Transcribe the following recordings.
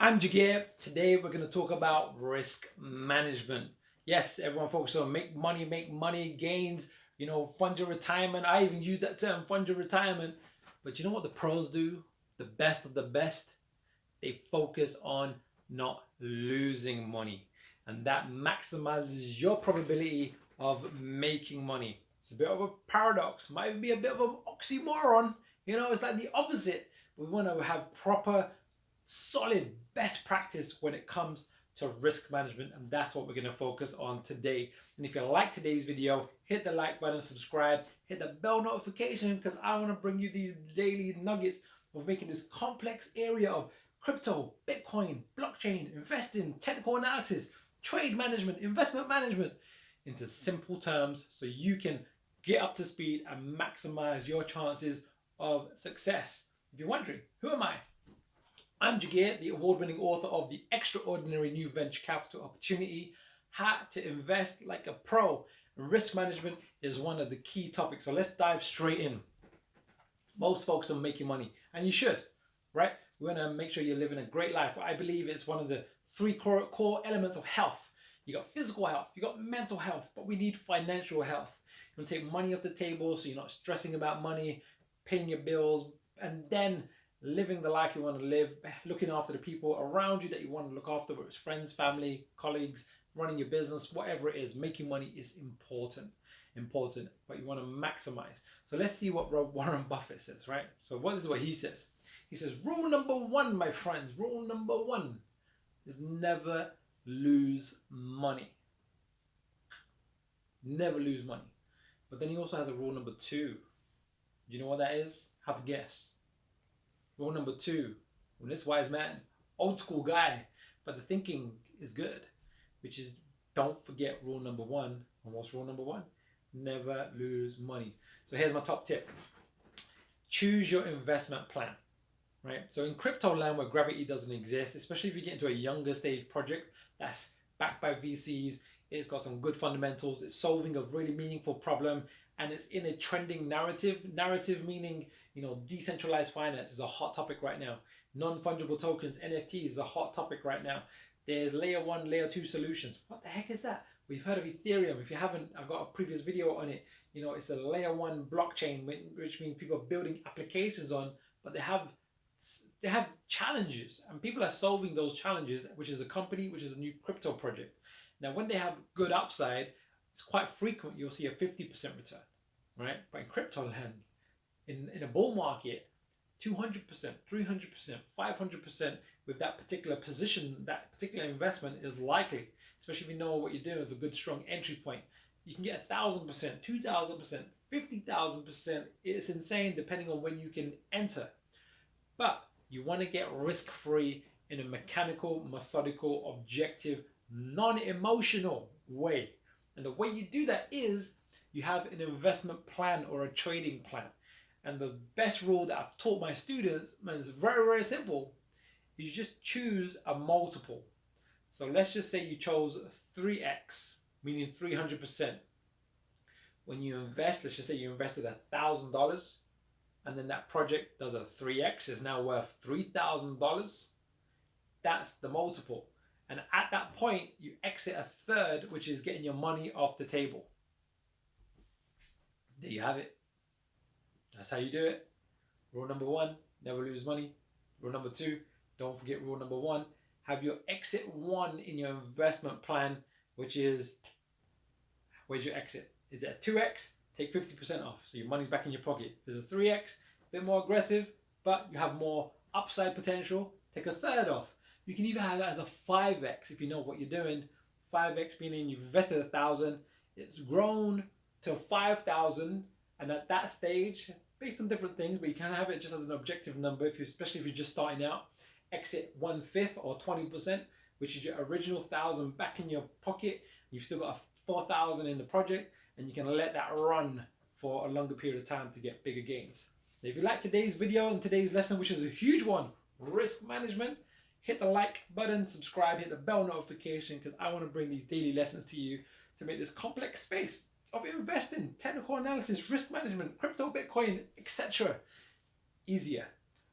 I'm Jagir. Today we're going to talk about risk management. Yes, everyone focuses on make money, gains, fund your retirement. I even use that term, fund your retirement. But you know what the pros do? The best of the best? They focus on not losing money. And that maximizes your probability of making money. It's a bit of a paradox, might be a bit of an oxymoron. It's like the opposite. We want to have proper solid best practice when it comes to risk management, and that's what we're going to focus on today. And if you like today's video, hit the like button, subscribe, hit the bell notification, because I want to bring you these daily nuggets of making this complex area of crypto, Bitcoin, blockchain, investing, technical analysis, trade management, investment management into simple terms so you can get up to speed and maximize your chances of success. If you're wondering, who am I? I'm Jagir, the award-winning author of The Extraordinary New Venture Capital Opportunity, How to Invest Like a Pro. Risk management is one of the key topics, so let's dive straight in. Most folks are making money, and you should, right? We want to make sure you're living a great life. I believe it's one of the three core elements of health. You got physical health, you got mental health, but we need financial health. You want to take money off the table so you're not stressing about money, paying your bills, and then living the life you want to live, looking after the people around you that you want to look after, whether it's friends, family, colleagues, running your business, whatever it is. Making money is important, but you want to maximize. So let's see what Warren Buffett says, right? So this is what he says. He says, rule number one, my friends, rule number one is never lose money. Never lose money. But then he also has a rule number two. Do you know what that is? Have a guess. Rule number two, from this wise man, old school guy, but the thinking is good, which is don't forget rule number one. And what's rule number one? Never lose money. So here's my top tip. Choose your investment plan, right? So in crypto land where gravity doesn't exist, especially if you get into a younger stage project that's backed by VCs, it's got some good fundamentals, it's solving a really meaningful problem, and it's in a trending narrative. Narrative meaning, decentralized finance is a hot topic right now. Non-fungible tokens, NFTs is a hot topic right now. There's layer one, layer two solutions. What the heck is that? We've heard of Ethereum. If you haven't, I've got a previous video on it. It's the layer one blockchain, which means people are building applications on, but they have challenges, and people are solving those challenges, which is a company, which is a new crypto project. Now, when they have good upside, it's quite frequent you'll see a 50% return, right? But in crypto land, in a bull market, 200%, 300%, 500% with that particular position, that particular investment is likely, especially if you know what you're doing with a good, strong entry point. You can get 1,000%, 2,000%, 50,000%. It's insane depending on when you can enter. But you want to get risk-free in a mechanical, methodical, objective, non-emotional way. And the way you do that is you have an investment plan or a trading plan. And the best rule that I've taught my students, man, is very, very simple. You just choose a multiple. So let's just say you chose 3x, meaning 300%. When you invest, let's just say you invested $1,000, and then that project does a 3x, is now worth $3,000. That's the multiple. And at that point, you exit a third, which is getting your money off the table. There you have it. That's how you do it. Rule number one, never lose money. Rule number two, don't forget rule number one. Have your exit one in your investment plan, which is, where's your exit? Is it a 2x? Take 50% off, so your money's back in your pocket. There's a 3x, a bit more aggressive, but you have more upside potential. Take a third off. You can even have it as a 5x if you know what you're doing. 5x meaning you've invested 1,000, it's grown to 5,000, and at that stage, based on different things, but you can have it just as an objective number, especially if you're just starting out, exit 1/5 or 20%, which is your original 1,000 back in your pocket. You've still got a 4,000 in the project, and you can let that run for a longer period of time to get bigger gains. So if you like today's video and today's lesson, which is a huge one, risk management, hit the like button, subscribe, hit the bell notification, because I want to bring these daily lessons to you to make this complex space of investing, technical analysis, risk management, crypto, Bitcoin, etc. easier.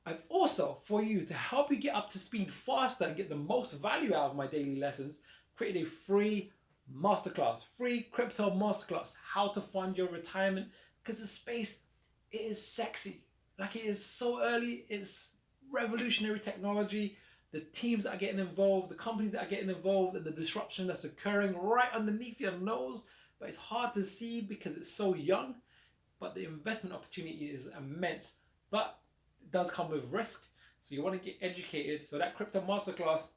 I've also, for you, to help you get up to speed faster and get the most value out of my daily lessons, created a free masterclass, free crypto masterclass, how to fund your retirement. Because the space, it is sexy. Like, it is so early, it's revolutionary technology. The teams that are getting involved, the companies that are getting involved, and the disruption that's occurring right underneath your nose. But it's hard to see because it's so young. But the investment opportunity is immense. But it does come with risk. So you want to get educated. So that crypto masterclass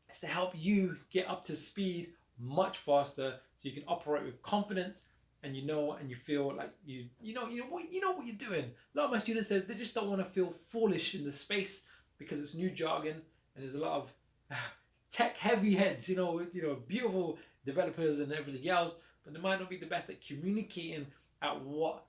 is to help you get up to speed much faster, so you can operate with confidence, and you feel like you know what you're doing. A lot of my students said they just don't want to feel foolish in the space because it's new jargon and there's a lot of tech heavy heads, beautiful developers and everything else, but they might not be the best at communicating at what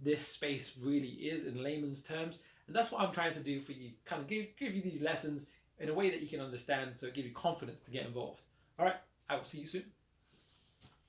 this space really is in layman's terms. And that's what I'm trying to do for you, kind of give you these lessons in a way that you can understand, so it gives you confidence to get involved. All right, I will see you soon.